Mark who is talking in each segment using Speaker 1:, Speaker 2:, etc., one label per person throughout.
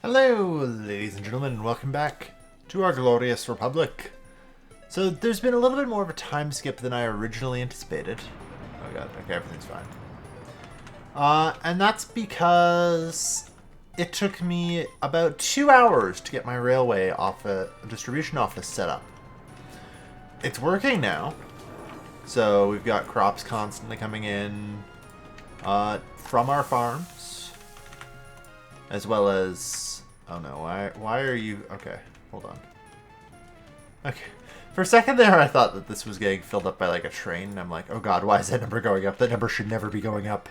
Speaker 1: Hello, ladies and gentlemen, and welcome back to our glorious republic. So there's been a little bit more of a time skip than I originally anticipated. Oh god, okay, everything's fine. And that's because it took me about 2 hours to get my railway distribution office set up. It's working now. So we've got crops constantly coming in from our farms, as well as... Oh no, why are you... Okay, hold on. Okay. For a second there, I thought that this was getting filled up by like a train, and I'm like, oh god, why is that number going up? That number should never be going up.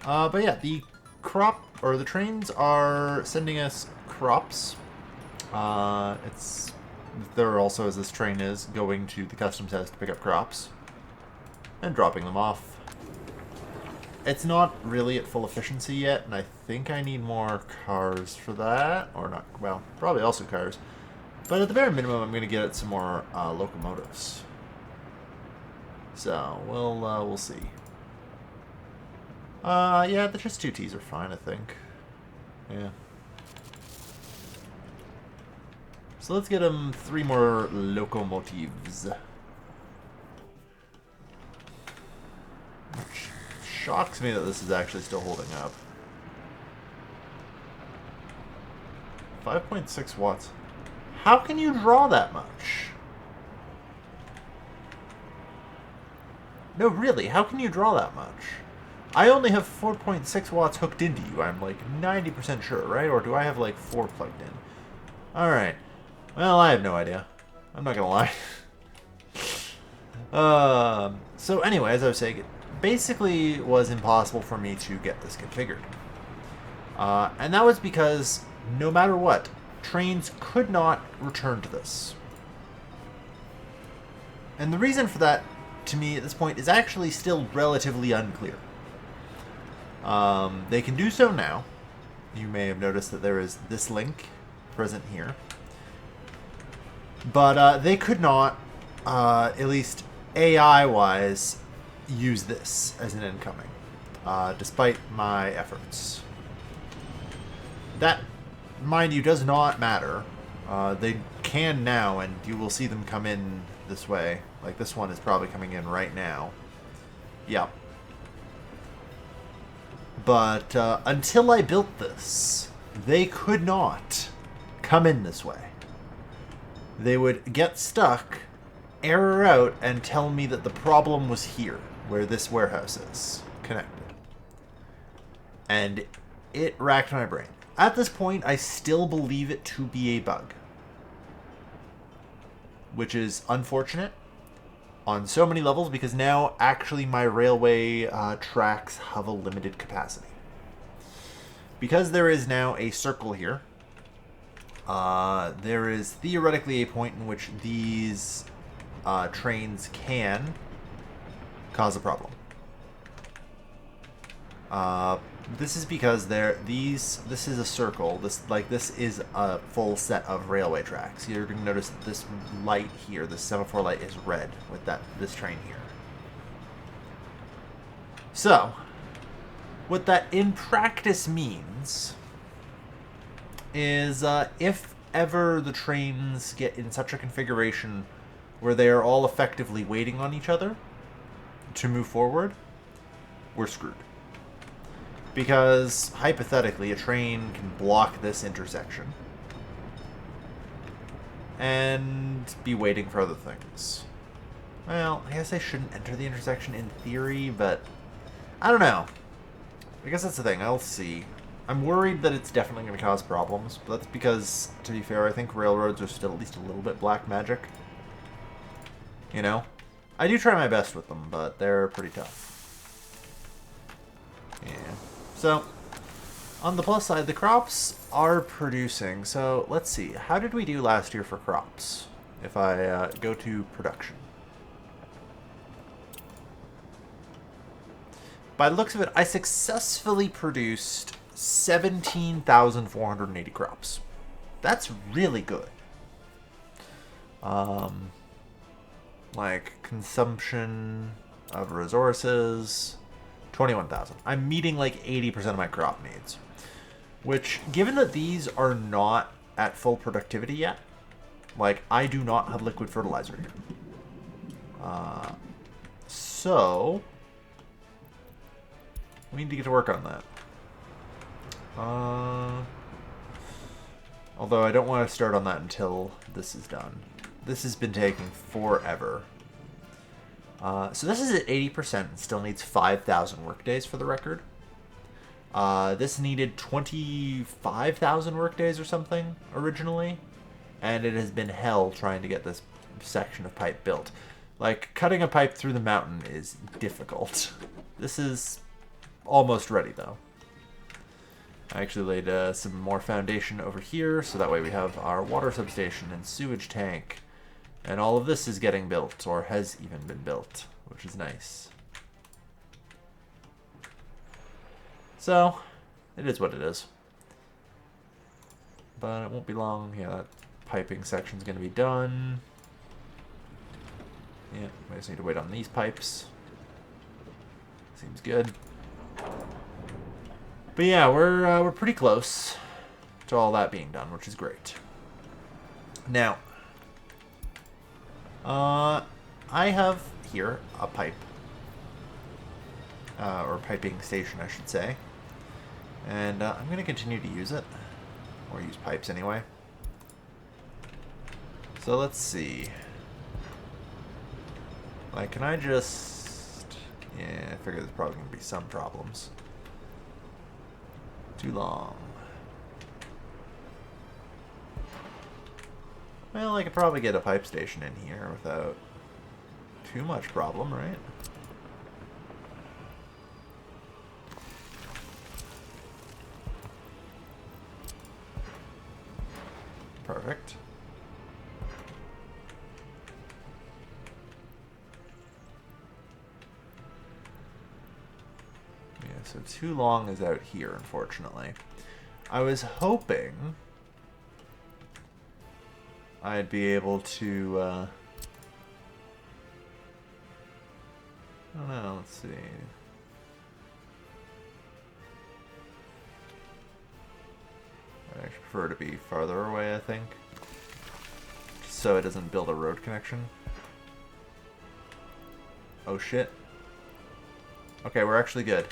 Speaker 1: But yeah, the trains are sending us crops. There also, as this train is, going to the customs house to pick up crops and dropping them off. It's not really at full efficiency yet, and I think I need more cars for that. Or not, well, probably also cars. But at the very minimum, I'm going to get it some more locomotives. So, we'll see. Yeah, the just 2Ts are fine, I think. Yeah. So let's get them 3 more locomotives. Which shocks me that this is actually still holding up. 5.6 watts. How can you draw that much? No, really, how can you draw that much? I only have 4.6 watts hooked into you, I'm like 90% sure, right? Or do I have like 4 plugged in? Alright. Well, I have no idea. I'm not gonna lie. So anyway, as I was saying, it basically was impossible for me to get this configured. And that was because, no matter what, trains could not return to this. And the reason for that, to me, at this point, is actually still relatively unclear. They can do so now. You may have noticed that there is this link present here. But they could not, at least AI-wise, use this as an incoming, despite my efforts. That, mind you, does not matter. They can now, and you will see them come in this way. Like, this one is probably coming in right now. Yep. But until I built this, they could not come in this way. They would get stuck, error out, and tell me that the problem was here, where this warehouse is connected. And it racked my brain. At this point, I still believe it to be a bug, which is unfortunate on so many levels, because now actually my railway tracks have a limited capacity. Because there is now a circle here, there is theoretically a point in which these trains can cause a problem. This is because this is a circle. This is a full set of railway tracks. You're going to notice that this light here, this semaphore light, is red with this train here. So, what that in practice means is if ever the trains get in such a configuration where they are all effectively waiting on each other to move forward, we're screwed. Because, hypothetically, a train can block this intersection and be waiting for other things. Well, I guess I shouldn't enter the intersection in theory, but I don't know. I guess that's the thing. I'll see. I'm worried that it's definitely going to cause problems, but that's because, to be fair, I think railroads are still at least a little bit black magic. You know? I do try my best with them, but they're pretty tough. Yeah. So, on the plus side, the crops are producing. So, let's see. How did we do last year for crops? If I go to production. By the looks of it, I successfully produced 17,480 crops. That's really good. Like, consumption of resources... 21,000. I'm meeting like 80% of my crop needs. Which, given that these are not at full productivity yet, like, I do not have liquid fertilizer here. So, we need to get to work on that. Although I don't want to start on that until this is done. This has been taking forever. So this is at 80% and still needs 5,000 workdays for the record. This needed 25,000 workdays or something originally, and it has been hell trying to get this section of pipe built. Like, cutting a pipe through the mountain is difficult. This is almost ready, though. I actually laid some more foundation over here, so that way we have our water substation and sewage tank. And all of this is getting built, or has even been built, which is nice. So, it is what it is. But it won't be long. Yeah, that piping section's going to be done. Yeah, we just need to wait on these pipes. Seems good. But yeah, we're pretty close to all that being done, which is great. Now, I have here a pipe, or piping station, I should say, and I'm going to continue to use it, or use pipes anyway. So let's see. Like, can I just... Yeah, I figure there's probably going to be some problems. Too long. Well, I could probably get a pipe station in here without too much problem, right? Perfect. Yeah, so too long is out here, unfortunately. I was hoping I'd be able to, I don't know, let's see. I actually prefer to be farther away, I think. Just so it doesn't build a road connection. Oh shit. Okay, we're actually good.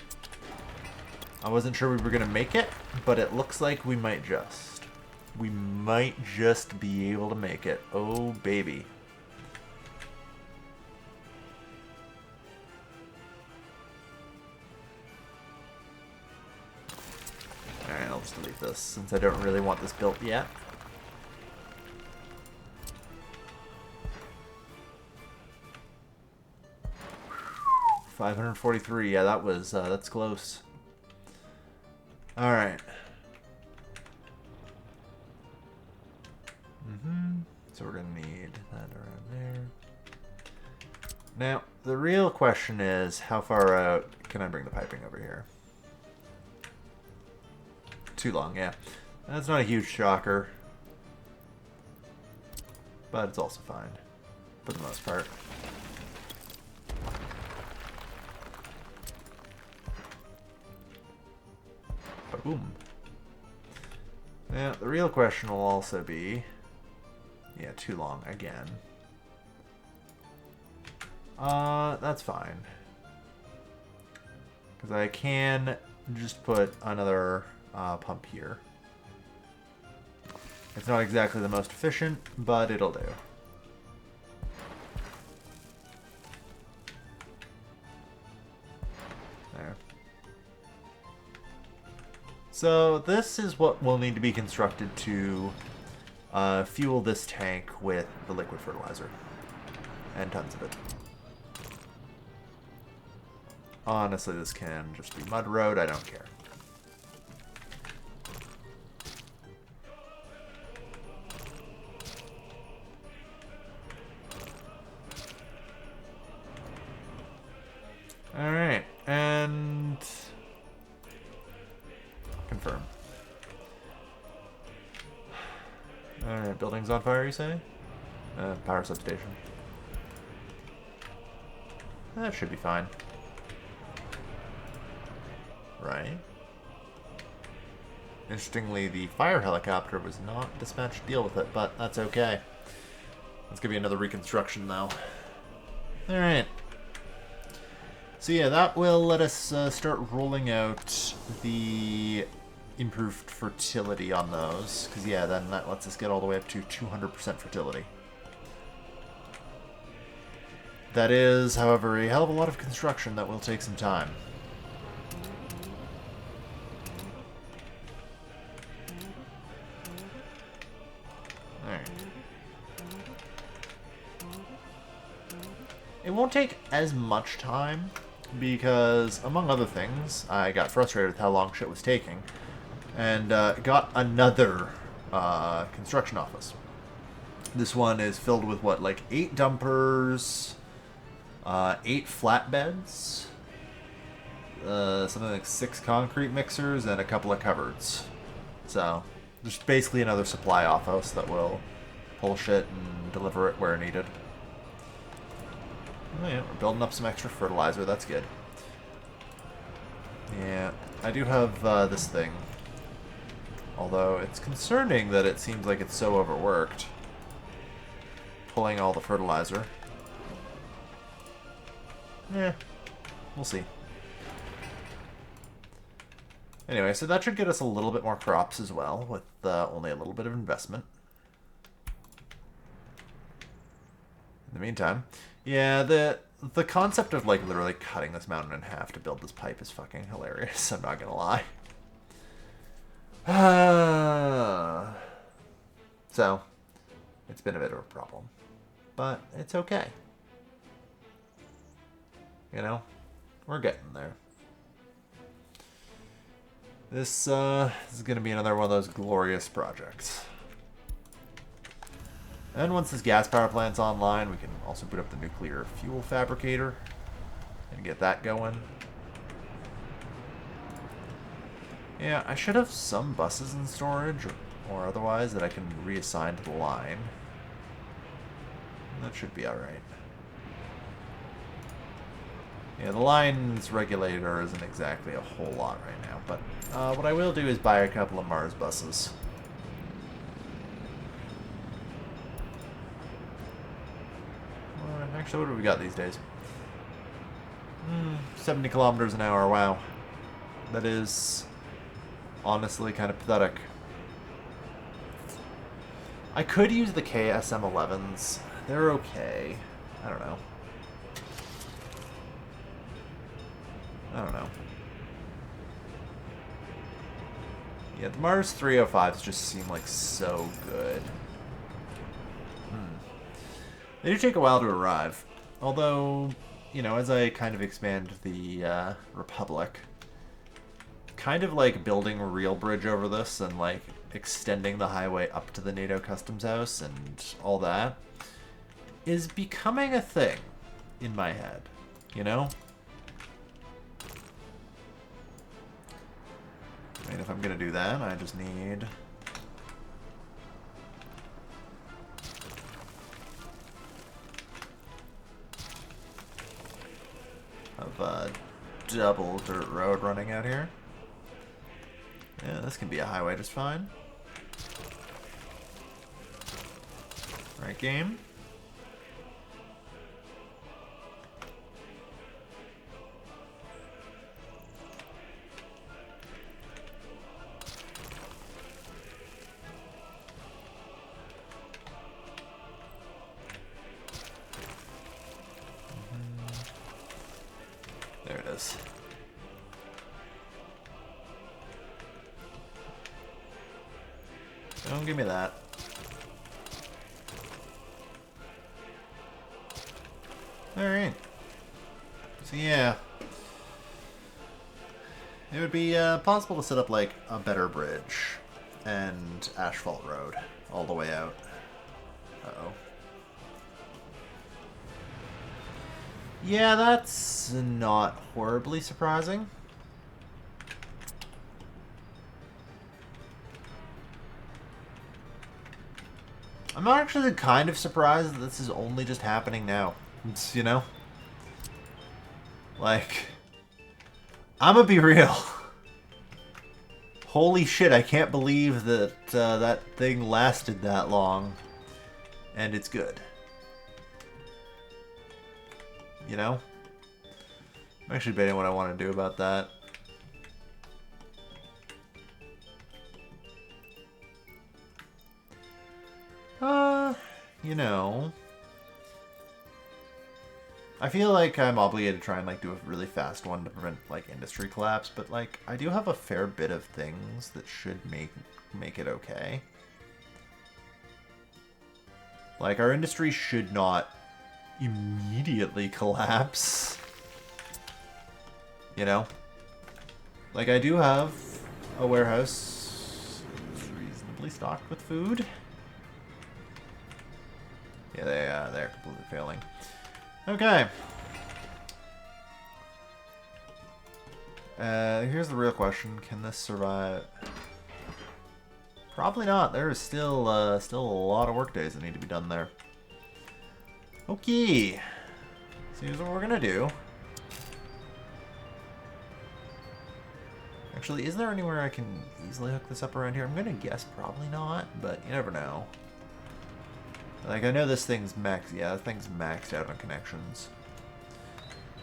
Speaker 1: I wasn't sure we were gonna make it, but it looks like we might just. We might just be able to make it. Oh, baby. Alright, I'll just delete this since I don't really want this built yet. $543, yeah, that's close. Alright. So we're going to need that around there. Now, the real question is, how far out can I bring the piping over here? Too long, yeah. That's not a huge shocker. But it's also fine, for the most part. Boom. Now, the real question will also be... Yeah, too long again. That's fine. Because I can just put another pump here. It's not exactly the most efficient, but it'll do. There. So this is what will need to be constructed to fuel this tank with the liquid fertilizer. And tons of it. Honestly, this can just be mud road. I don't care. Alright, and... confirm. Alright, building's on fire, you say? Power substation. That should be fine. Right? Interestingly, the fire helicopter was not dispatched to deal with it, but that's okay. Let's give you another reconstruction, though. Alright. So yeah, that will let us start rolling out the improved fertility on those. Because yeah, then that lets us get all the way up to 200% fertility. That is, however, a hell of a lot of construction that will take some time. Alright. It won't take as much time because, among other things, I got frustrated with how long shit was taking and got another construction office. This one is filled with, what, like 8 dumpers, 8 flatbeds, something like 6 concrete mixers, and a couple of cupboards. So, just basically another supply office that will pull shit and deliver it where needed. Oh yeah, we're building up some extra fertilizer, that's good. Yeah, I do have this thing. Although, it's concerning that it seems like it's so overworked. Pulling all the fertilizer. Yeah, we'll see. Anyway, so that should get us a little bit more crops as well, with only a little bit of investment. In the meantime, yeah, the concept of like literally cutting this mountain in half to build this pipe is fucking hilarious. I'm not gonna lie. So, it's been a bit of a problem, but it's okay. You know, we're getting there. This is gonna be another one of those glorious projects. And once this gas power plant's online, we can also put up the nuclear fuel fabricator and get that going. Yeah, I should have some buses in storage or otherwise that I can reassign to the line. That should be alright. Yeah, the line's regulator isn't exactly a whole lot right now, but what I will do is buy a couple of Mars buses. Actually, what have we got these days? 70 kilometers an hour, wow. That is honestly kind of pathetic. I could use the KSM-11s. They're okay. I don't know. Yeah, the Mars 305s just seem like so good. They do take a while to arrive. Although, you know, as I kind of expand the Republic, kind of like building a real bridge over this and like extending the highway up to the NATO customs house and all that is becoming a thing in my head, you know? I mean, if I'm gonna do that, I just need of a double dirt road running out here. Yeah, this can be a highway just fine. Right, game? There it is. Don't give me that. Alright. So yeah. It would be possible to set up like a better bridge and asphalt road all the way out. Uh-oh. Yeah, that's not horribly surprising. I'm actually kind of surprised that this is only just happening now. It's, you know? Like, I'm gonna be real. Holy shit, I can't believe that that thing lasted that long. And it's good. You know? I'm actually debating what I want to do about that. You know, I feel like I'm obligated to try and like do a really fast one to prevent like industry collapse, but like I do have a fair bit of things that should make it okay. Like our industry should not immediately collapse. You know? Like I do have a warehouse reasonably stocked with food. Yeah, they're completely failing. Okay. Here's the real question: can this survive? Probably not. There is still a lot of work days that need to be done there. Okay. So here's what we're gonna do. Actually, is there anywhere I can easily hook this up around here? I'm gonna guess probably not, but you never know. Like, I know this thing's maxed. Yeah, that thing's maxed out on connections.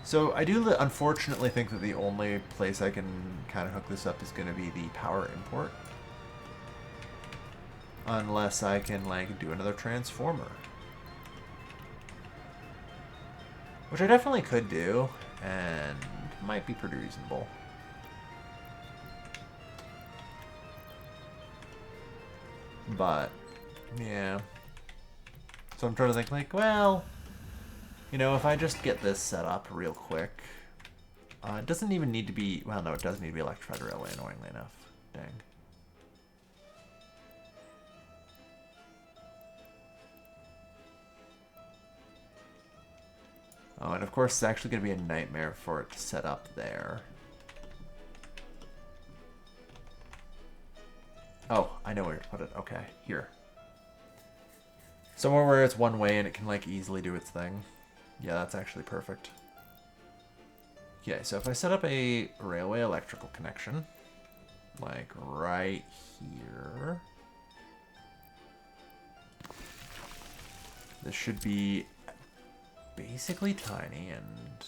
Speaker 1: So, I do unfortunately think that the only place I can kind of hook this up is going to be the power import. Unless I can, like, do another transformer. Which I definitely could do, and might be pretty reasonable. But, yeah. So I'm trying to think, like, well, you know, if I just get this set up real quick, it doesn't even need to be, well, no, it does need to be electrified railway, annoyingly enough. Dang. Oh, and of course, it's actually going to be a nightmare for it to set up there. Oh, I know where to put it. Okay, here. Somewhere where it's one way and it can, like, easily do its thing. Yeah, that's actually perfect. Okay, so if I set up a railway electrical connection, like right here, this should be basically tiny and...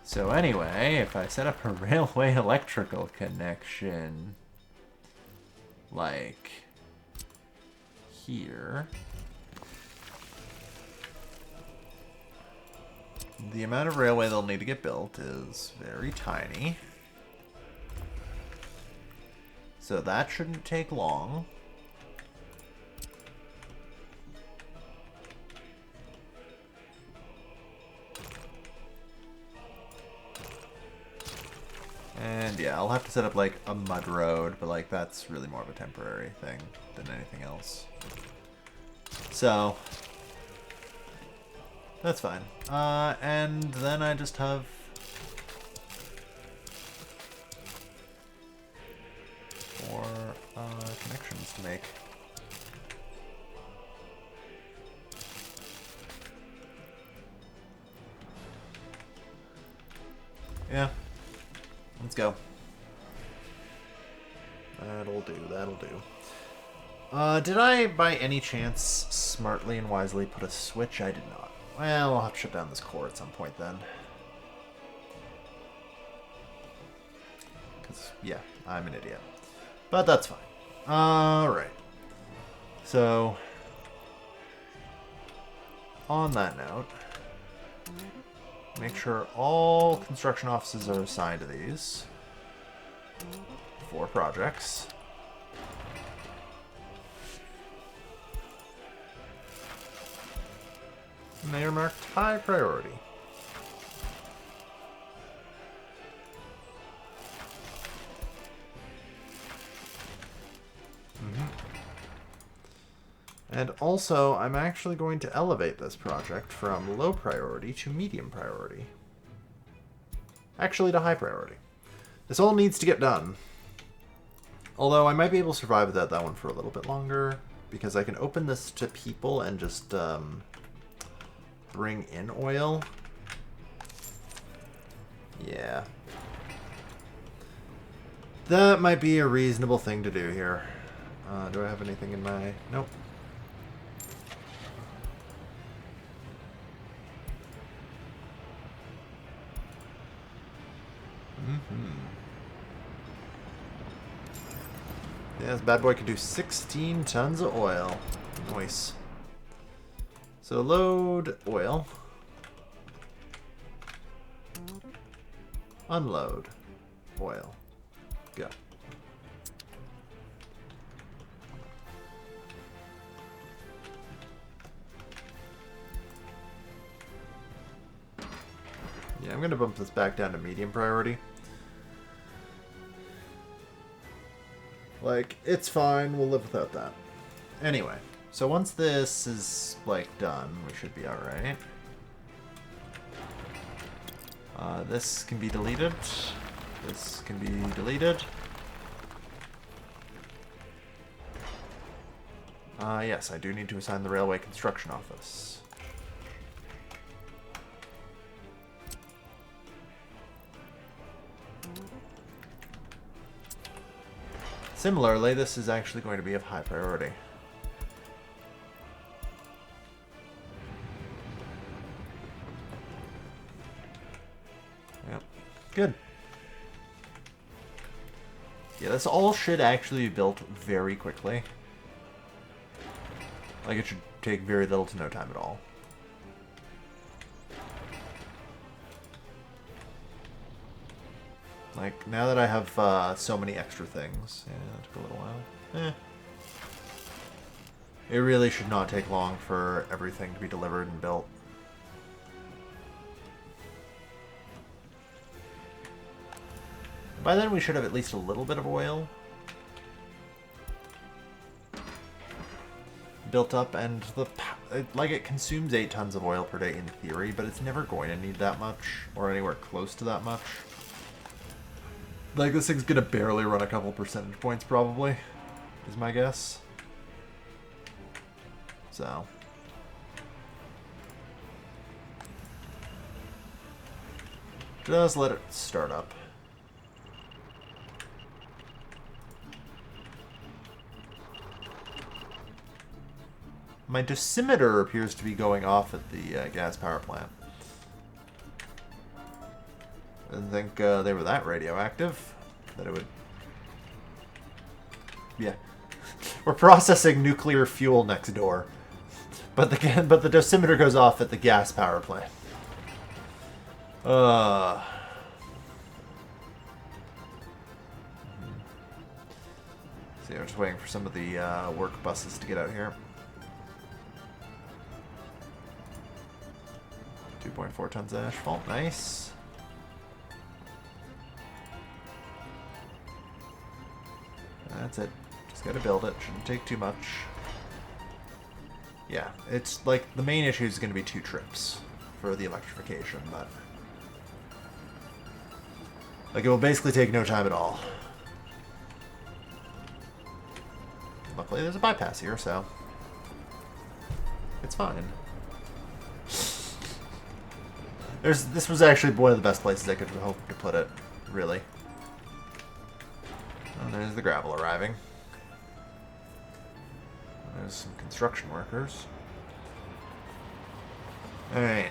Speaker 1: So anyway, if I set up a railway electrical connection... like here, the amount of railway they'll need to get built is very tiny. So that shouldn't take long. And yeah, I'll have to set up like a mud road, but like that's really more of a temporary thing than anything else. So that's fine. And then I just have four connections to make. Yeah. Let's go. That'll do, that'll do. Did I, by any chance, smartly and wisely put a switch? I did not. Well, I'll have to shut down this core at some point then. Because, yeah, I'm an idiot. But that's fine. Alright. So, on that note, make sure all construction offices are assigned to these. 4 projects. And they are marked high priority. And also, I'm actually going to elevate this project from low priority to medium priority. Actually, to high priority. This all needs to get done. Although, I might be able to survive without that one for a little bit longer, because I can open this to people and just bring in oil. Yeah. That might be a reasonable thing to do here. Do I have anything in my... Nope. Yeah, this bad boy can do 16 tons of oil. Nice. So load oil. Unload oil. Go. Yeah, I'm going to bump this back down to medium priority. Like, it's fine. We'll live without that. Anyway, so once this is, like, done, we should be alright. This can be deleted. This can be deleted. Yes, I do need to assign the Railway Construction Office. Similarly, this is actually going to be of high priority. Yep. Good. Yeah, this all should actually be built very quickly. Like, it should take very little to no time at all. Like, now that I have so many extra things... Yeah, that took a little while. It really should not take long for everything to be delivered and built. By then we should have at least a little bit of oil built up, and it consumes 8 tons of oil per day in theory, but it's never going to need that much, or anywhere close to that much. Like, this thing's gonna barely run a couple percentage points, probably, is my guess. So. Just let it start up. My dosimeter appears to be going off at the gas power plant. I didn't think they were that radioactive. That it would... Yeah. We're processing nuclear fuel next door. But the dosimeter goes off at the gas power plant. So I'm just waiting for some of the work buses to get out here. 2.4 tons of asphalt. Nice. That's it. Just gotta build it. Shouldn't take too much. Yeah, it's like the main issue is going to be 2 trips for the electrification, but like it will basically take no time at all. Luckily, there's a bypass here, so it's fine. This was actually one of the best places I could hope to put it, really. And there's the gravel arriving. There's some construction workers. Alright.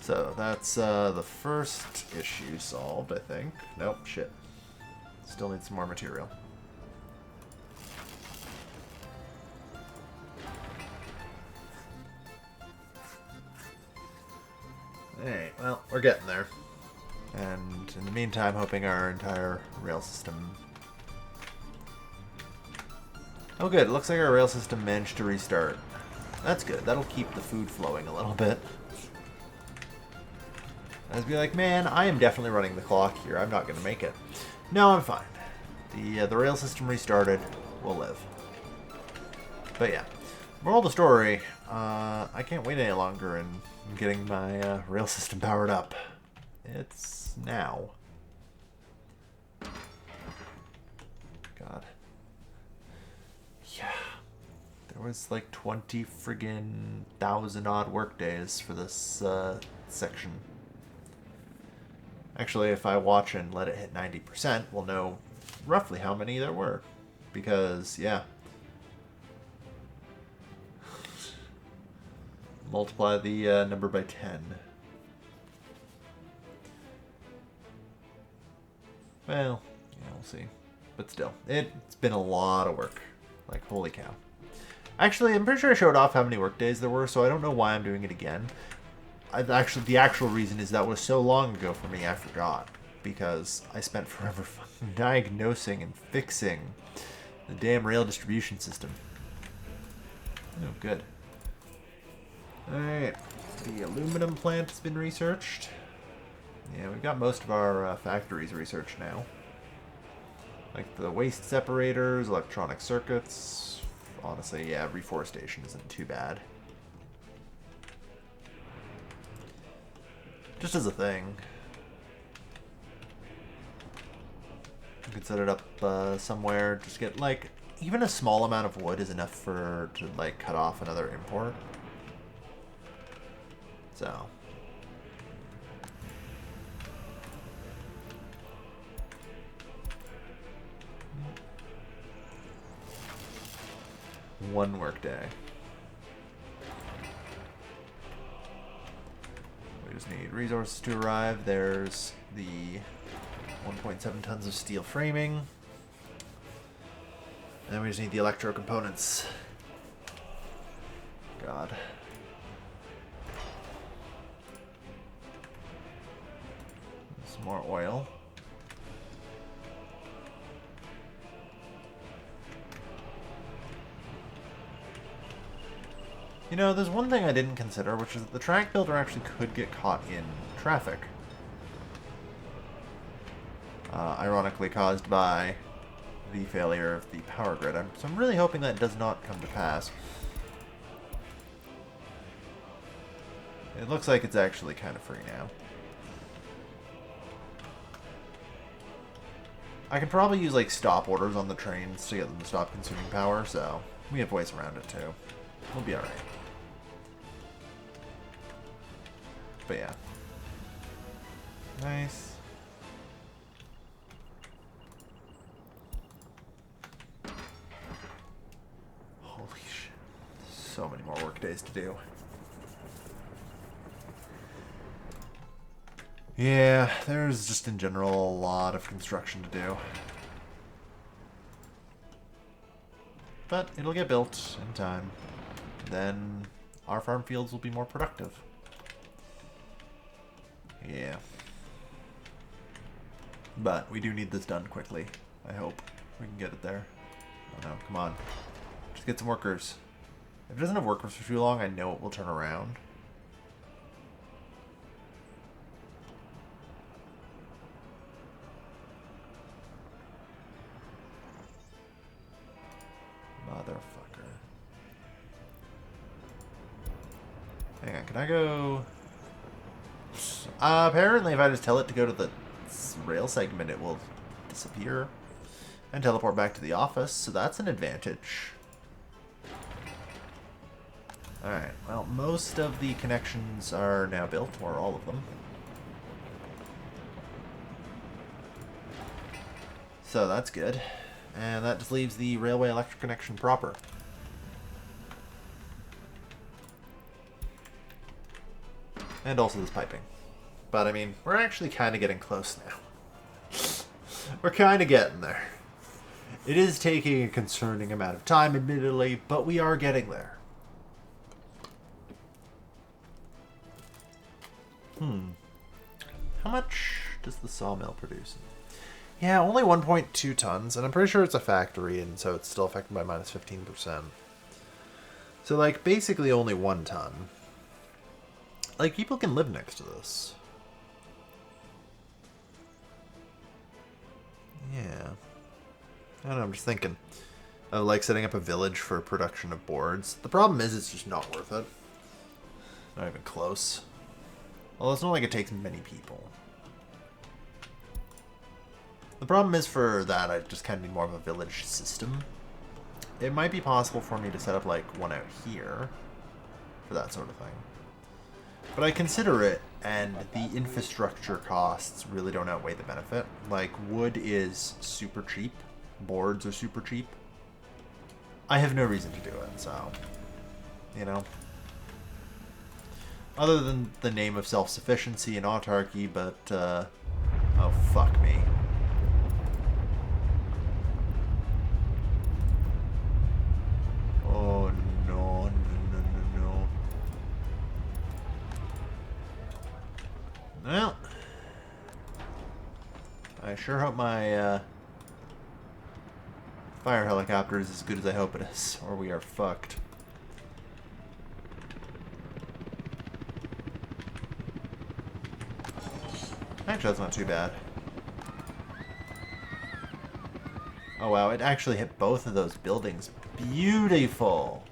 Speaker 1: So that's the first issue solved, I think. Nope, shit. Still need some more material. Alright, well, we're getting there. And in the meantime, hoping our entire rail system... Oh good, it looks like our rail system managed to restart. That's good, that'll keep the food flowing a little bit. I'd be like, man, I am definitely running the clock here, I'm not going to make it. No, I'm fine. The rail system restarted, we'll live. But yeah, moral of the story, I can't wait any longer in getting my rail system powered up. It's now. God. Yeah. There was like 20 friggin' thousand odd work days for this section. Actually, if I watch and let it hit 90%, we'll know roughly how many there were. Because, yeah. Multiply the number by 10. Well, yeah, we'll see. But still, it's been a lot of work. Like, holy cow. Actually, I'm pretty sure I showed off how many work days there were, so I don't know why I'm doing it again. The actual reason is that was so long ago for me, I forgot. Because I spent forever fucking diagnosing and fixing the damn rail distribution system. Oh, good. Alright, the aluminum plant has been researched. Yeah, we've got most of our factories researched now. Like the waste separators, electronic circuits. Honestly, yeah, reforestation isn't too bad. Just as a thing. You could set it up somewhere, just get like, even a small amount of wood is enough to like cut off another import. So. One work day. We just need resources to arrive. There's the 1.7 tons of steel framing. And then we just need the electro components. God. Some more oil. You know, there's one thing I didn't consider, which is that the track builder actually could get caught in traffic. Ironically caused by the failure of the power grid. So I'm really hoping that does not come to pass. It looks like it's actually kind of free now. I can probably use like stop orders on the trains to get them to stop consuming power, so we have ways around it too. We'll be alright. But yeah. Nice. Holy shit. So many more work days to do. Yeah, there's just in general a lot of construction to do. But it'll get built in time. Then our farm fields will be more productive. Yeah. But we do need this done quickly. I hope we can get it there. Oh no, come on. Just get some workers. If it doesn't have workers for too long, I know it will turn around. Motherfucker. Hang on, can I go... apparently if I just tell it to go to the rail segment, it will disappear and teleport back to the office, so that's an advantage. Alright, well, most of the connections are now built, or all of them. So that's good. And that just leaves the railway electric connection proper. And also this piping. But I mean, we're actually kind of getting close now. We're kind of getting there. It is taking a concerning amount of time, admittedly, but we are getting there. How much does the sawmill produce? Yeah, only 1.2 tons, and I'm pretty sure it's a factory, and so it's still affected by minus 15%. So, like, basically only 1 ton. Like, people can live next to this. Yeah. I don't know, I'm just thinking of, like, setting up a village for production of boards. The problem is it's just not worth it. Not even close. Well, it's not like it takes many people. The problem is for that, I just kind of need more of a village system. it might be possible for me to set up like one out here for that sort of thing. But I consider it, and the infrastructure costs really don't outweigh the benefit. Like, wood is super cheap. Boards are super cheap. I have no reason to do it, so, you know. Other than the name of self-sufficiency and autarky, but, oh, fuck me. Oh, no, no, no, no, no. Well, I sure hope my, fire helicopter is as good as I hope it is, or we are fucked. Actually, that's not too bad. Oh wow, it actually hit both of those buildings. Beautiful!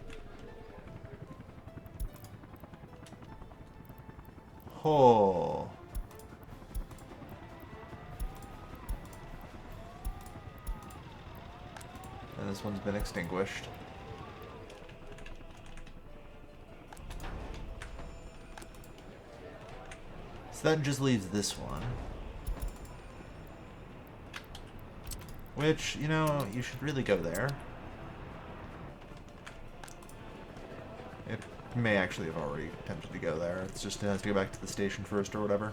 Speaker 1: Oh. And this one's been extinguished. So that just leaves this one. Which, you know, you should really go there. It may actually have already attempted to go there. It's just it has to go back to the station first or whatever.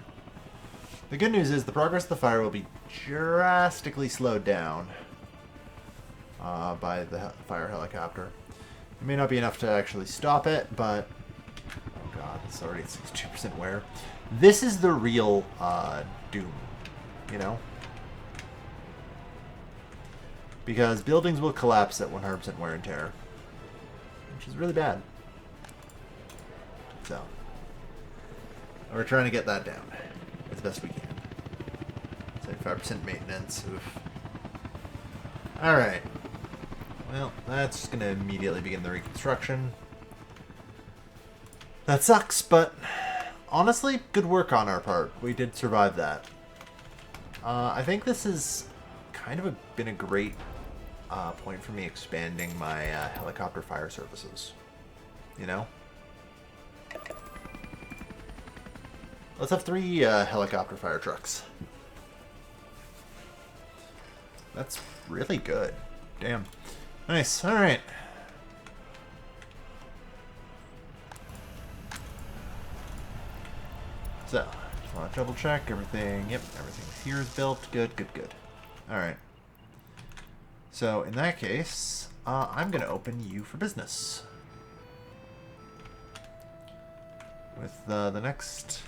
Speaker 1: The good news is the progress of the fire will be drastically slowed down by the fire helicopter. It may not be enough to actually stop it, but... Oh god, it's already at 62% wear. This is the real doom, you know? Because buildings will collapse at 100% wear and tear. Which is really bad. So, we're trying to get that down as best we can. 75% maintenance. Oof. Alright. Well, that's going to immediately begin the reconstruction. That sucks, but honestly, good work on our part. We did survive that. I think this has kind of been a great point for me expanding my helicopter fire services. You know? Let's have 3 helicopter fire trucks. That's really good. Damn. Nice. Alright. So, just want to double check everything. Yep, everything here is built. Good, good, good. Alright. So, in that case, I'm going to open you for business. With the next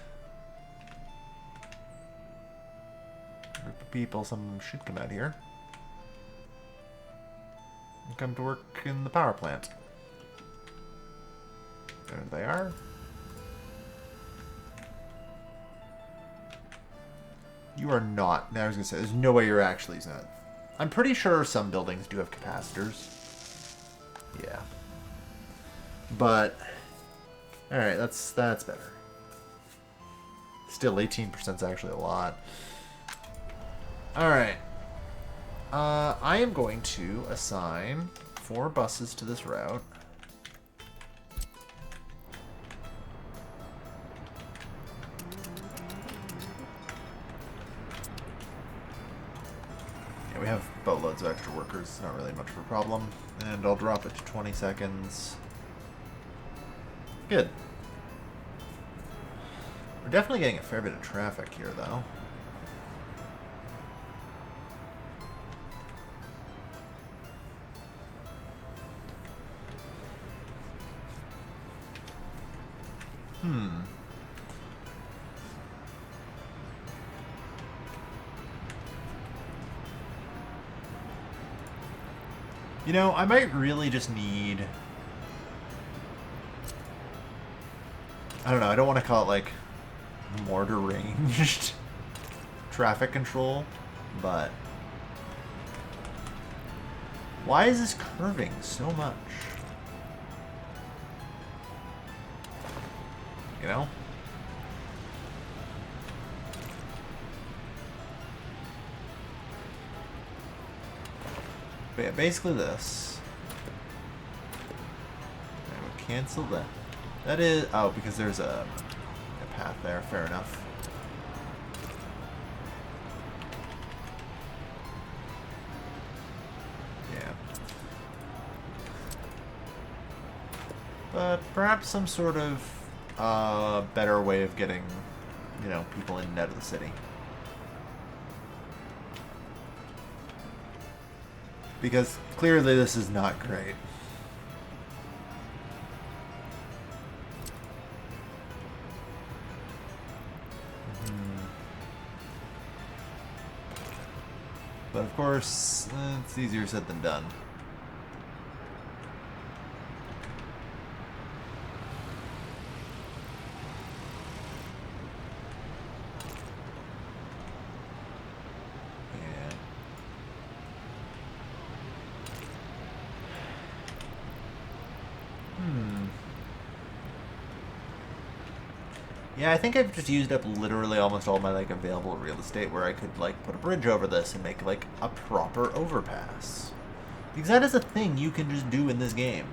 Speaker 1: group of people, some should come out here. And come to work in the power plant. There they are. You are not. Now I was going to say, there's no way you're actually using that. I'm pretty sure some buildings do have capacitors. Yeah. But, alright, that's better. Still, 18% is actually a lot. Alright. I am going to assign 4 buses to this route. We have boatloads of extra workers, it's not really much of a problem. And I'll drop it to 20 seconds. Good. We're definitely getting a fair bit of traffic here, though. You know, I might really just need... I don't know, I don't want to call it, like, mortar ranged traffic control, but... Why is this curving so much? You know? But yeah, basically this. cancel that. That is... Oh, because there's a path there. Fair enough. Yeah. But perhaps some sort of better way of getting, you know, people in and out of the city. Because clearly this is not great. But of course, it's easier said than done. Yeah, I think I've just used up literally almost all my, like, available real estate where I could, like, put a bridge over this and make, like, a proper overpass. Because that is a thing you can just do in this game.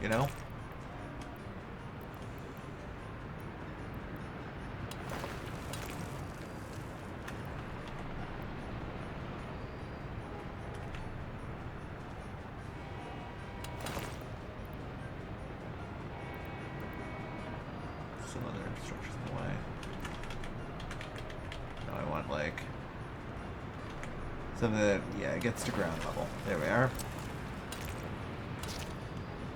Speaker 1: You know? Some other structures in the way. No, I want, like, something that, yeah, gets to ground level. There we are.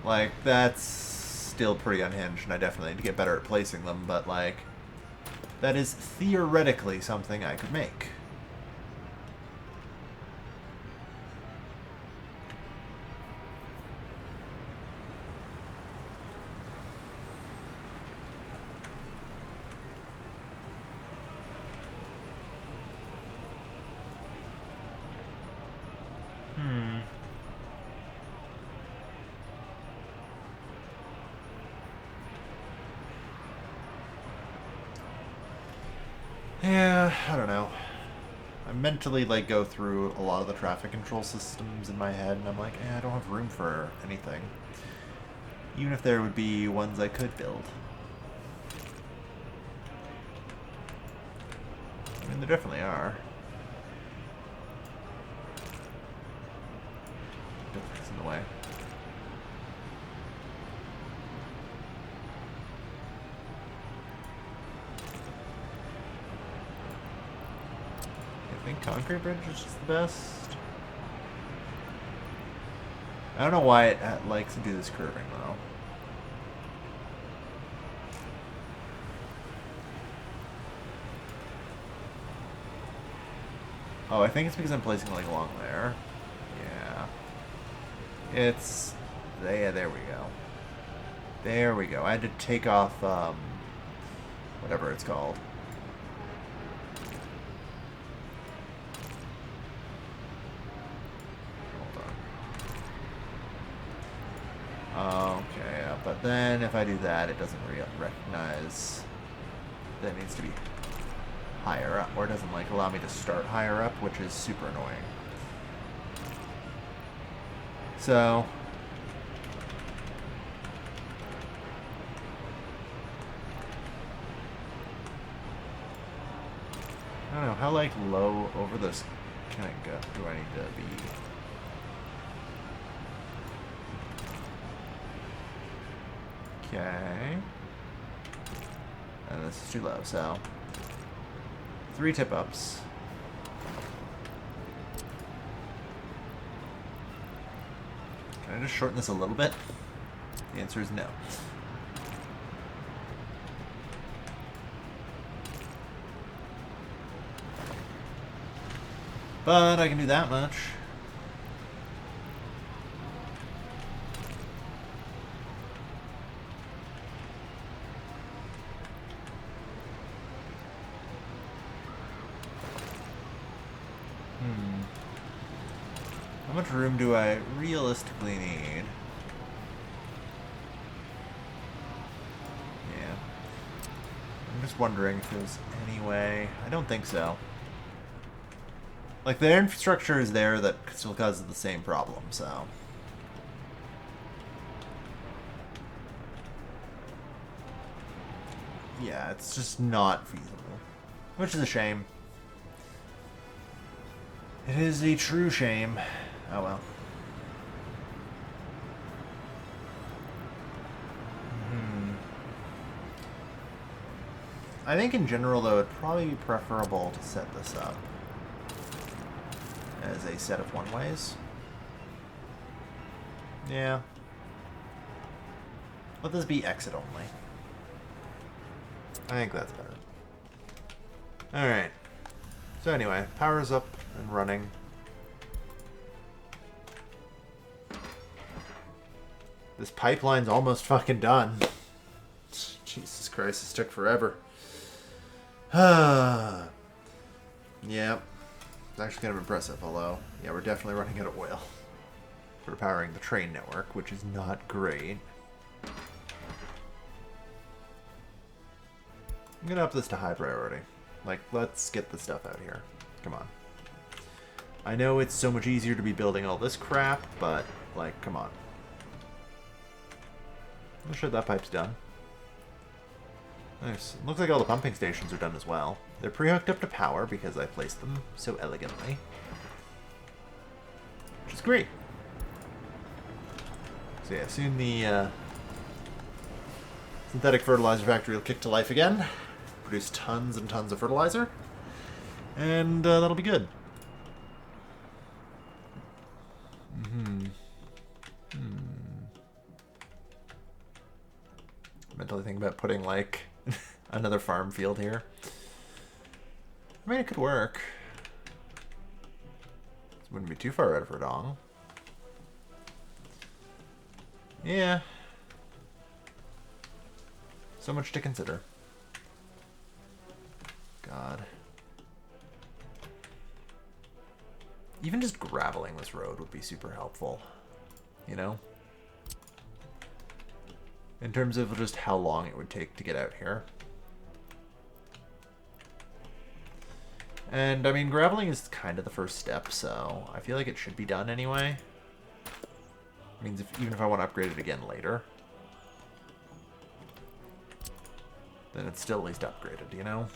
Speaker 1: Like, that's still pretty unhinged, and I definitely need to get better at placing them, but, like, that is theoretically something I could make. Yeah, I don't know. I mentally, like, go through a lot of the traffic control systems in my head, and I'm like, I don't have room for anything. Even if there would be ones I could build. I mean, there definitely are. It's in the way. I think concrete bridge is just the best. I don't know why it likes to do this curving, though. Oh, I think it's because I'm placing, like, along there. Yeah. It's... Yeah, there we go. There we go. I had to take off, whatever it's called. Hold on. Okay, yeah, but then if I do that, it doesn't recognize that it needs to be higher up, or it doesn't, like, allow me to start higher up, which is super annoying. So I don't know, how, like, low over this can I go? Do I need to be? Okay. And this is too low, so 3 tip-ups. Can I just shorten this a little bit? The answer is no. But I can do that much. How much room do I realistically need? Yeah. I'm just wondering if there's any way. I don't think so. Like, the infrastructure is there that still causes the same problem, so. yeah, it's just not feasible. Which is a shame. It is a true shame. Oh well. I think in general, though, it'd probably be preferable to set this up as a set of one-ways. Yeah. Let this be exit only. I think that's better. Alright. So anyway, power's up and running. This pipeline's almost fucking done. Jesus Christ, this took forever. Yeah. It's actually kind of impressive, although, yeah, we're definitely running out of oil for powering the train network, which is not great. I'm going to up this to high priority. Like, let's get the stuff out here. Come on. I know it's so much easier to be building all this crap, but, like, come on. I'm sure that pipe's done. Nice. Looks like all the pumping stations are done as well. They're pre-hooked up to power because I placed them so elegantly. Which is great. So yeah, soon the synthetic fertilizer factory will kick to life again. Produce tons and tons of fertilizer. And that'll be good. Mentally thinking about putting, like, another farm field here. I mean, it could work. It wouldn't be too far out of Verdong. Yeah. So much to consider. God. Even just graveling this road would be super helpful. You know? In terms of just how long it would take to get out here. And, I mean, graveling is kind of the first step, so I feel like it should be done anyway. It means even if I want to upgrade it again later, then it's still at least upgraded, you know?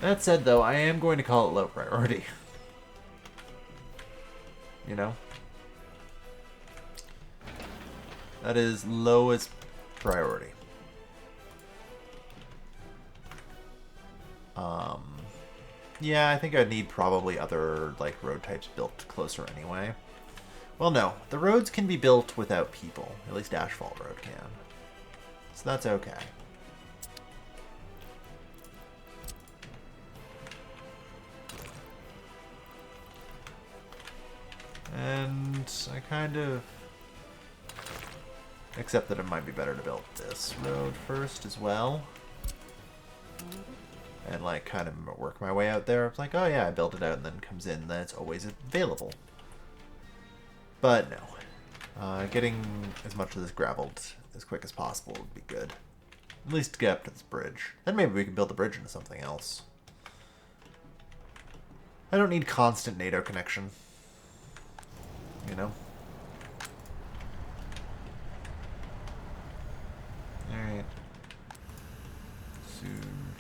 Speaker 1: That said, though, I am going to call it low priority. You know? That is lowest priority. Yeah, I think I'd need probably other, like, road types built closer anyway. Well, no. The roads can be built without people. At least Asphalt Road can. So that's okay. And I kind of accept that it might be better to build this road first as well. And, like, kind of work my way out there. It's like, oh yeah, I built it out and then it comes in, then it's always available. But no. Getting as much of this graveled as quick as possible would be good. At least to get up to this bridge. Then maybe we can build the bridge into something else. I don't need constant NATO connection. You know? Alright. Soon.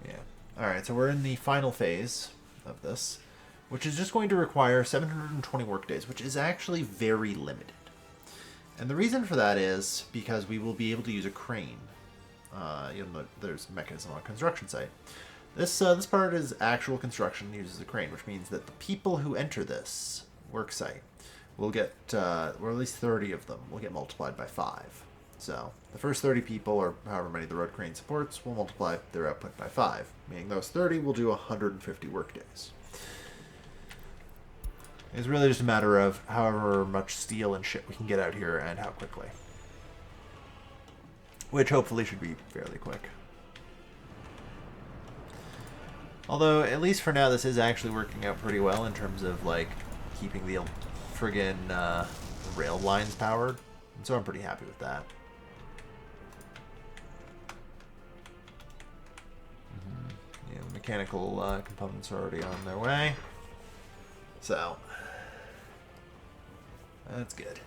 Speaker 1: Yeah. Alright, so we're in the final phase of this, which is just going to require 720 workdays, which is actually very limited. And the reason for that is because we will be able to use a crane. You know, there's a mechanism on a construction site. This part is actual construction, uses a crane, which means that the people who enter this work site will get, or at least 30 of them, will get multiplied by 5. So the first 30 people, or however many the road crane supports, will multiply their output by 5, meaning those 30 will do 150 workdays. It's really just a matter of however much steel and shit we can get out here and how quickly. Which hopefully should be fairly quick. Although, at least for now, this is actually working out pretty well in terms of, like, keeping the friggin' rail lines powered. And so I'm pretty happy with that. mechanical components are already on their way. So, that's good.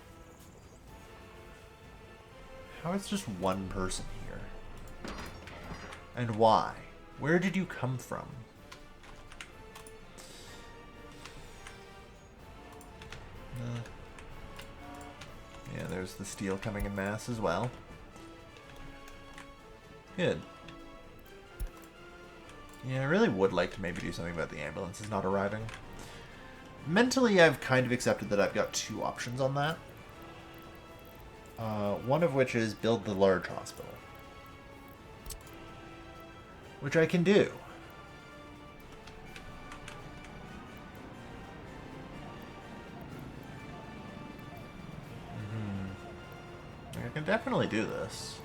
Speaker 1: How is just one person here? And why? Where did you come from? Yeah, there's the steel coming in mass as well. Good. Yeah, I really would like to maybe do something about the ambulances not arriving. Mentally, I've kind of accepted that I've got two options on that. One of which is build the large hospital. Which I can do. I can definitely do this.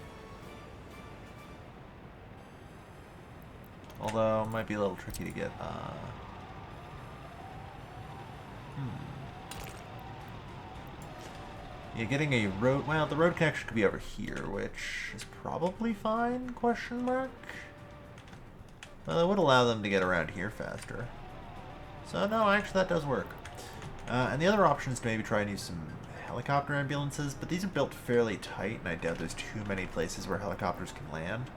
Speaker 1: Although, it might be a little tricky to get, Yeah, getting a road... Well, the road connection could be over here, which is probably fine, question mark? Well, it would allow them to get around here faster. So, no, actually, that does work. And the other option is to maybe try and use some helicopter ambulances, but these are built fairly tight, and I doubt there's too many places where helicopters can land.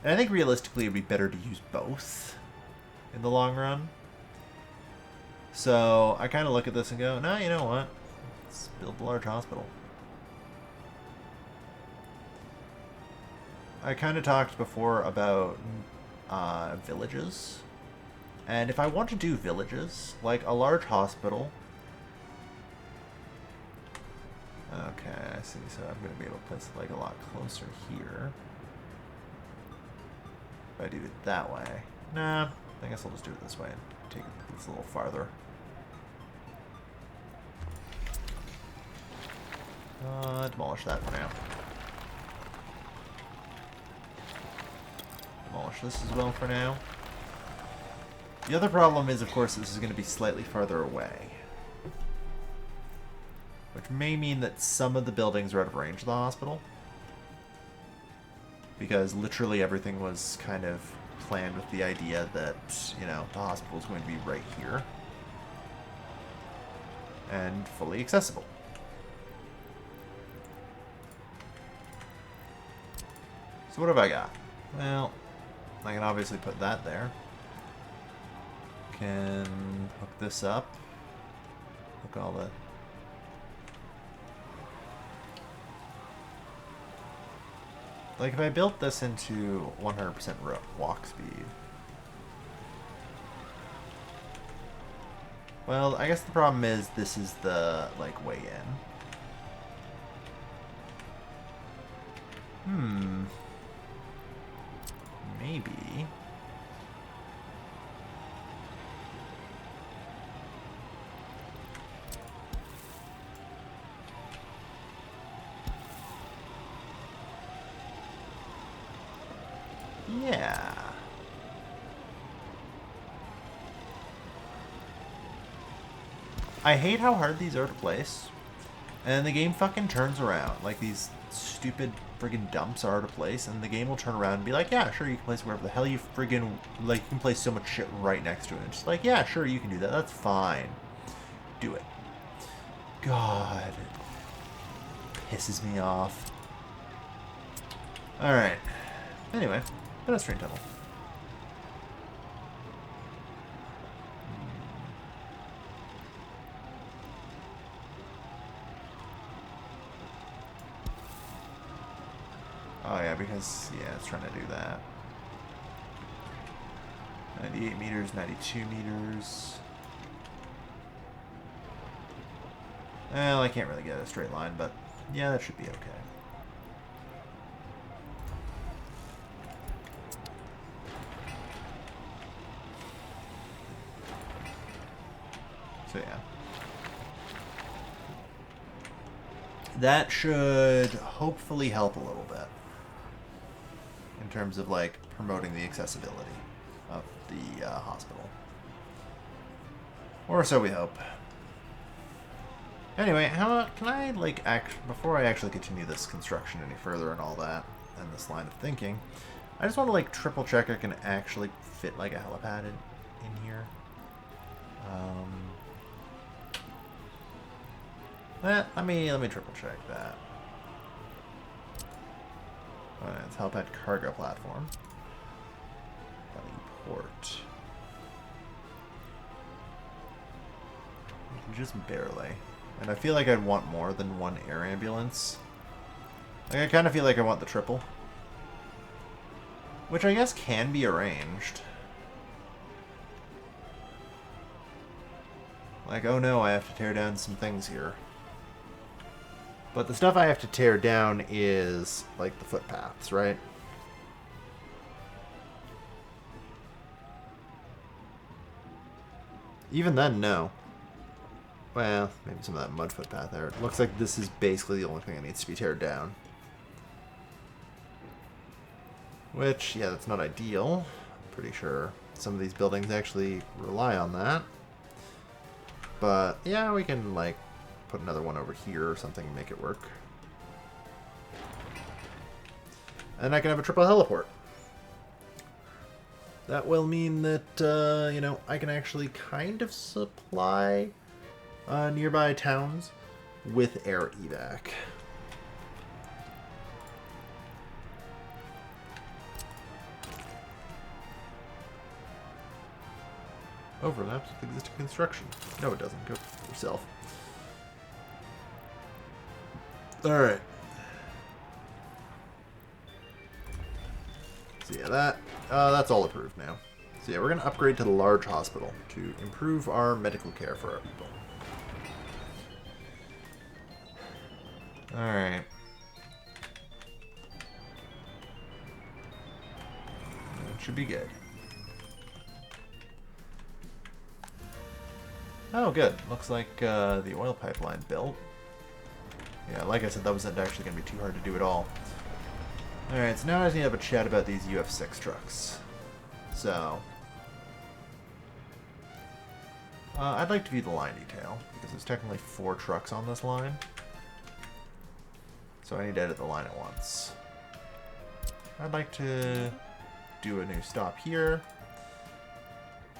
Speaker 1: And I think realistically it would be better to use both in the long run. So I kind of look at this and go, no, you know what? Let's build a large hospital. I kind of talked before about villages. And if I want to do villages, like a large hospital... Okay, I see. So I'm going to be able to place it like a lot closer here. If I do it that way. Nah, I guess I'll just do it this way and take this a little farther. Demolish that for now. Demolish this as well for now. The other problem is, of course, this is going to be slightly farther away. Which may mean that some of the buildings are out of range of the hospital. Because literally everything was kind of planned with the idea that, you know, the hospital is going to be right here. And fully accessible. So what have I got? Well, I can obviously put that there. Can hook this up. Hook all the... Like, if I built this into 100% walk speed... Well, I guess the problem is this is the, like, way in. Maybe... Yeah. I hate how hard these are to place. And the game fucking turns around. Like, these stupid friggin' dumps are to place, and the game will turn around and be like, yeah, sure, you can place wherever the hell you friggin'... Like, you can place so much shit right next to it. It's just like, yeah, sure, you can do that. That's fine. Do it. God. It pisses me off. Alright. Anyway, pedestrian tunnel. Oh yeah, because, yeah, it's trying to do that. 98 meters, 92 meters. Well, I can't really get a straight line, but yeah, that should be okay. So yeah. That should hopefully help a little bit. In terms of, like, promoting the accessibility of the hospital. Or so we hope. Anyway, can I, like, before I actually continue this construction any further and all that, and this line of thinking, I just want to like triple check I can actually fit like a helipad in here. Let me triple check that. It's helipad cargo platform. Port. Just barely. And I feel like I'd want more than one air ambulance. Like, I kind of feel like I want the triple. Which I guess can be arranged. Like, oh no, I have to tear down some things here. But the stuff I have to tear down is, like, the footpaths, right? Even then, no. Well, maybe some of that mud footpath there. It looks like this is basically the only thing that needs to be teared down. Which, yeah, that's not ideal. I'm pretty sure some of these buildings actually rely on that. But, yeah, we can, like, put another one over here or something and make it work. And I can have a triple heliport. That will mean that, you know, I can actually kind of supply nearby towns with air evac. Overlaps with existing construction. No, it doesn't. Go for yourself. Alright. So yeah, that's all approved now. So yeah, we're going to upgrade to the large hospital to improve our medical care for our people. Alright. That should be good. Oh, good. Looks like the oil pipeline built. Yeah, like I said, that wasn't actually going to be too hard to do at all. Alright, so now I just need to have a chat about these UF6 trucks. So, I'd like to view the line detail, because there's technically 4 trucks on this line. So I need to edit the line at once. I'd like to do a new stop here.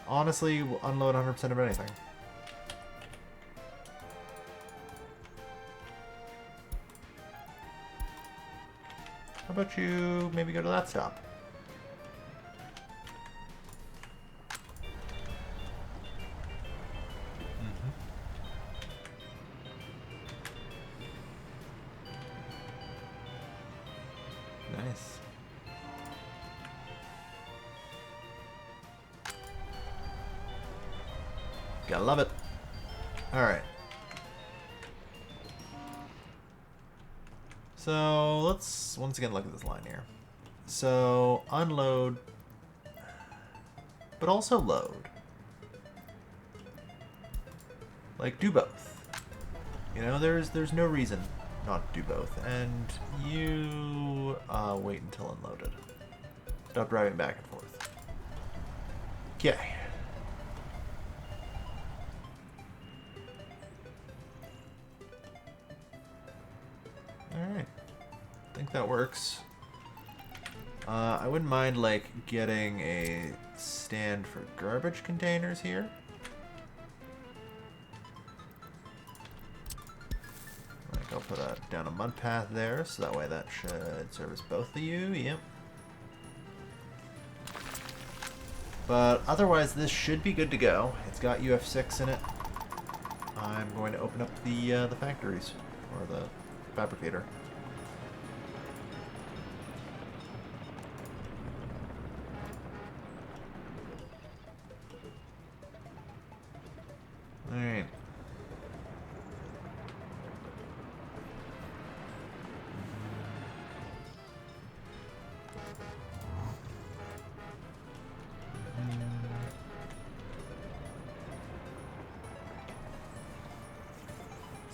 Speaker 1: Honestly, we'll unload 100% of anything. How about you maybe go to that stop? Nice. Gotta love it. Alright. So let's once again look at this line here. So unload, but also load. Like, do both. You know, there's no reason not to do both. And you wait until unloaded. Stop driving back and forth. Okay. Alright. I think that works. I wouldn't mind, like, getting a stand for garbage containers here. Like, I'll put down a mud path there, so that way that should service both of you. Yep. But otherwise, this should be good to go. It's got UF6 in it. I'm going to open up the factories, or the fabricator. Alright.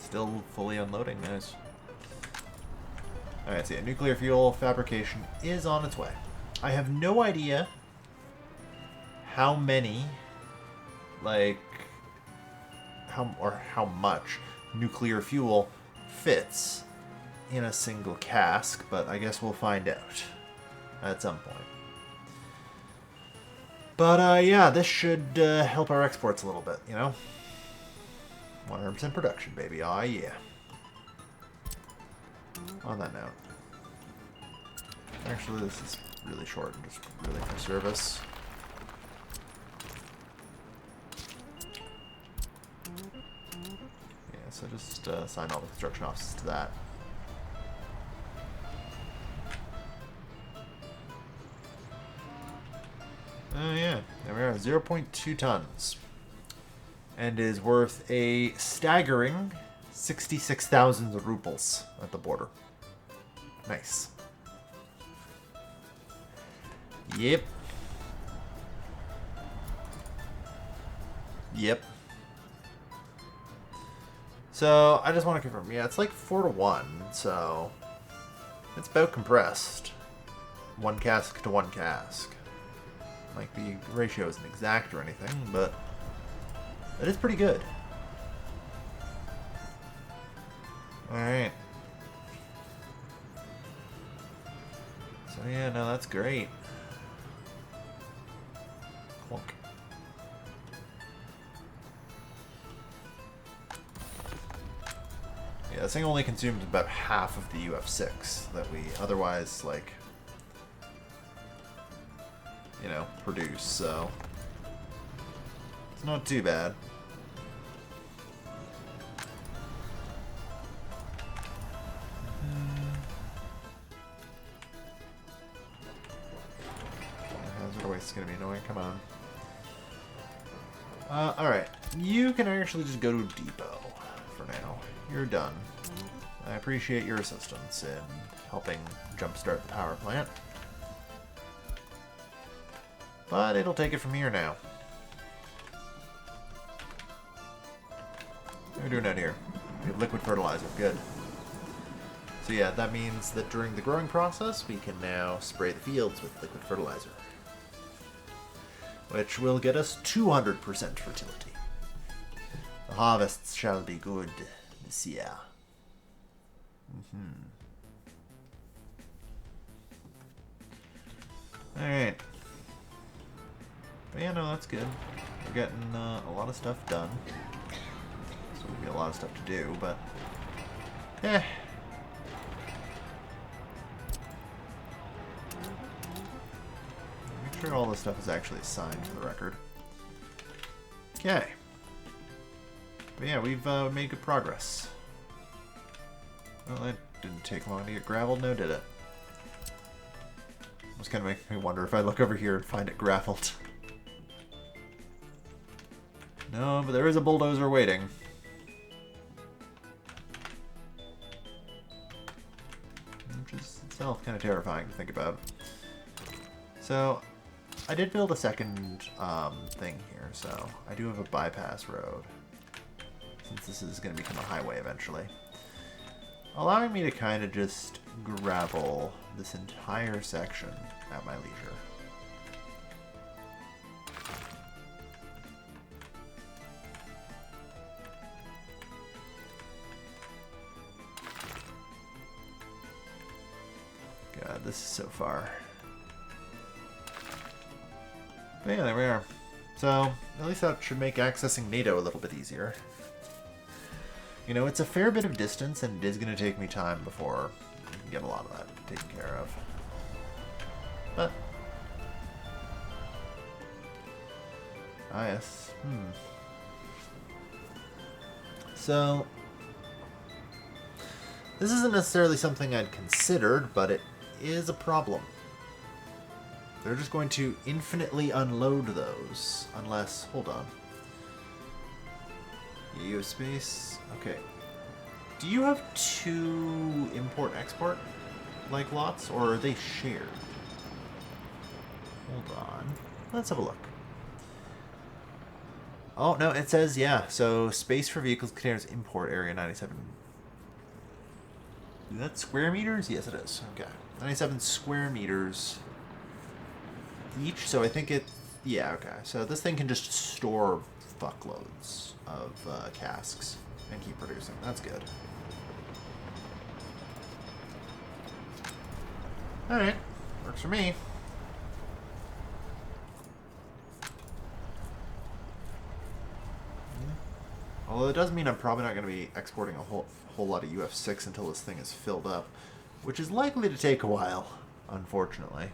Speaker 1: Still fully unloading, nice. Alright, so yeah, nuclear fuel fabrication is on its way. I have no idea how many, like, how much nuclear fuel fits in a single cask, but I guess we'll find out at some point. But yeah, this should help our exports a little bit, you know? 100% production, baby. Aw, yeah. On that note. Actually, this is really short and just really for service. Yeah, so just assign all the construction offices to that. Oh yeah, there we are, 0.2 tons. And is worth a staggering 66,000 rubles at the border. Nice. Yep. Yep. So, I just want to confirm. Yeah, it's like 4-to-1, so it's about compressed. 1 cask to 1 cask. Like, the ratio isn't exact or anything, but it is pretty good. Alright. So yeah, no, that's great. Clunk. Yeah, this thing only consumed about half of the UF6 that we otherwise, like, you know, produce, so it's not too bad. Hazard waste is going to be annoying. Come on. Alright. You can actually just go to a depot for now. You're done. I appreciate your assistance in helping jumpstart the power plant. But it'll take it from here now. What are we doing out here? We have liquid fertilizer. Good. So yeah, that means that during the growing process, we can now spray the fields with liquid fertilizer. Which will get us 200% fertility. The harvests shall be good this year. Alright. But yeah, no, that's good. We're getting a lot of stuff done. So there'll be a lot of stuff to do, but eh. Make sure all this stuff is actually assigned for the record. Okay. But yeah, we've made good progress. Well, that didn't take long to get graveled, now did it? It was kind of making me wonder if I look over here and find it graveled. No, but there is a bulldozer waiting. Which is itself kind of terrifying to think about. So, I did build a second thing here, so I do have a bypass road. Since this is going to become a highway eventually. Allowing me to kind of just gravel this entire section at my leisure. God, this is so far. But yeah, there we are. So, at least that should make accessing NATO a little bit easier. You know, it's a fair bit of distance, and it is going to take me time before I can get a lot of that taken care of. But... ah, yes. So... this isn't necessarily something I'd considered, but it is a problem. They're just going to infinitely unload those, unless... hold on. EU space. Okay. Do you have 2 import-export, like, lots, or are they shared? Hold on. Let's have a look. Oh, no, it says, yeah. So, space for vehicles, containers, import area, 97. Is that square meters? Yes, it is. Okay. 97 square meters each, so I think it... yeah, okay. So this thing can just store fuckloads of casks and keep producing. That's good. Alright. Works for me. Although it does mean I'm probably not going to be exporting a whole lot of UF6 until this thing is filled up, which is likely to take a while, unfortunately.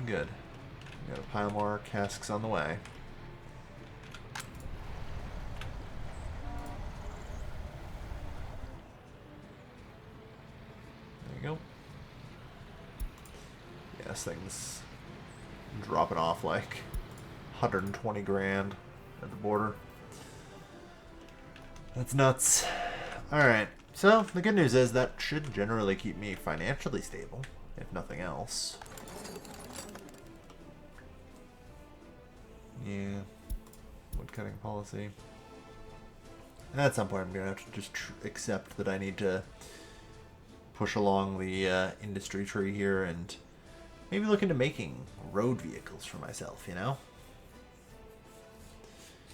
Speaker 1: Good. Got a pile more casks on the way. There you go. Yeah, this thing's dropping off like 120 grand at the border. That's nuts. Alright, so the good news is that should generally keep me financially stable, if nothing else. Yeah, woodcutting policy. And at some point I'm going to have to just accept that I need to push along the industry tree here and maybe look into making road vehicles for myself, you know?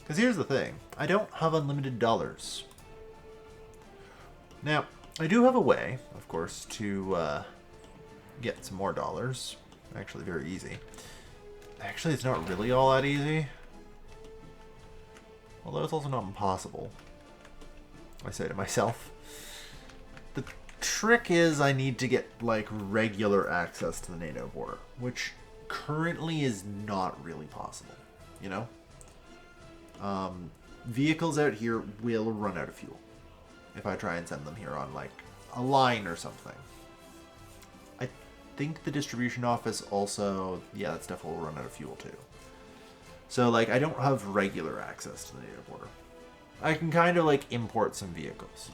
Speaker 1: Because here's the thing. I don't have unlimited dollars. Now, I do have a way, of course, to get some more dollars. Actually, very easy. Actually, it's not really all that easy. Although it's also not impossible. I say to myself. The trick is I need to get, like, regular access to the NATO border, which currently is not really possible, you know? Vehicles out here will run out of fuel if I try and send them here on, like, a line or something. I think the distribution office also, yeah, that stuff will run out of fuel too. So, like, I don't have regular access to the NATO border. I can kind of, like, import some vehicles.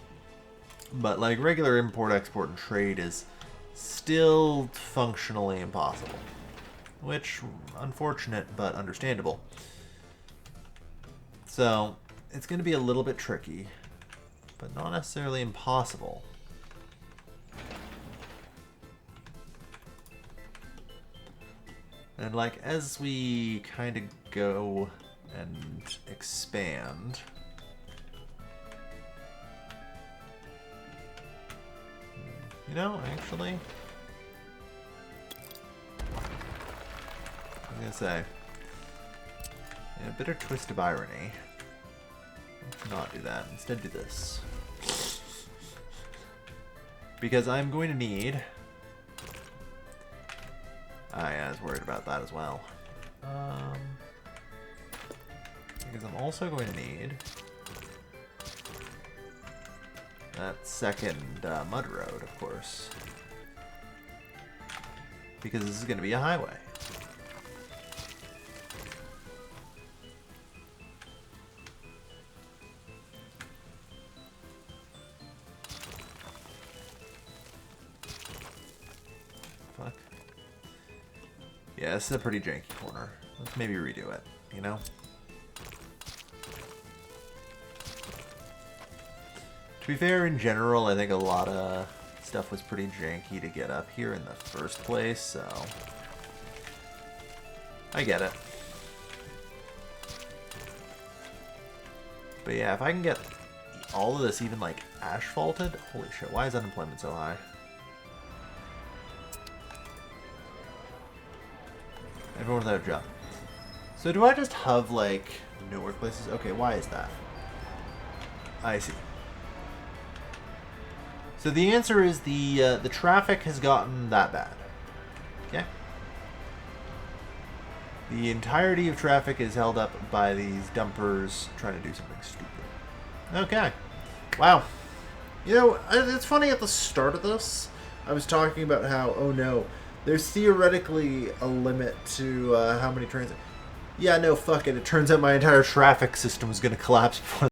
Speaker 1: But, like, regular import, export, and trade is still functionally impossible. Which, unfortunate, but understandable. So, it's going to be a little bit tricky, but not necessarily impossible. And, like, as we kind of go and expand, you know, actually, I was going to say, in a bitter twist of irony, let's not do that. Instead, do this. Because I'm going to need... yeah, I was worried about that as well. Because I'm also going to need that second mud road, of course. Because this is going to be a highway. Fuck. Yeah, this is a pretty janky corner. Let's maybe redo it, you know? To be fair, in general, I think a lot of stuff was pretty janky to get up here in the first place, so... I get it. But yeah, if I can get all of this even, like, asphalted... Holy shit, why is unemployment so high? Everyone without a job. So do I just have, like, no workplaces? Okay, why is that? I see. So the answer is the traffic has gotten that bad. Okay. The entirety of traffic is held up by these dumpers trying to do something stupid. Okay. Wow. You know, it's funny, at the start of this, I was talking about how, oh no, there's theoretically a limit to how many trains... Yeah, no, fuck it. It turns out my entire traffic system is going to collapse before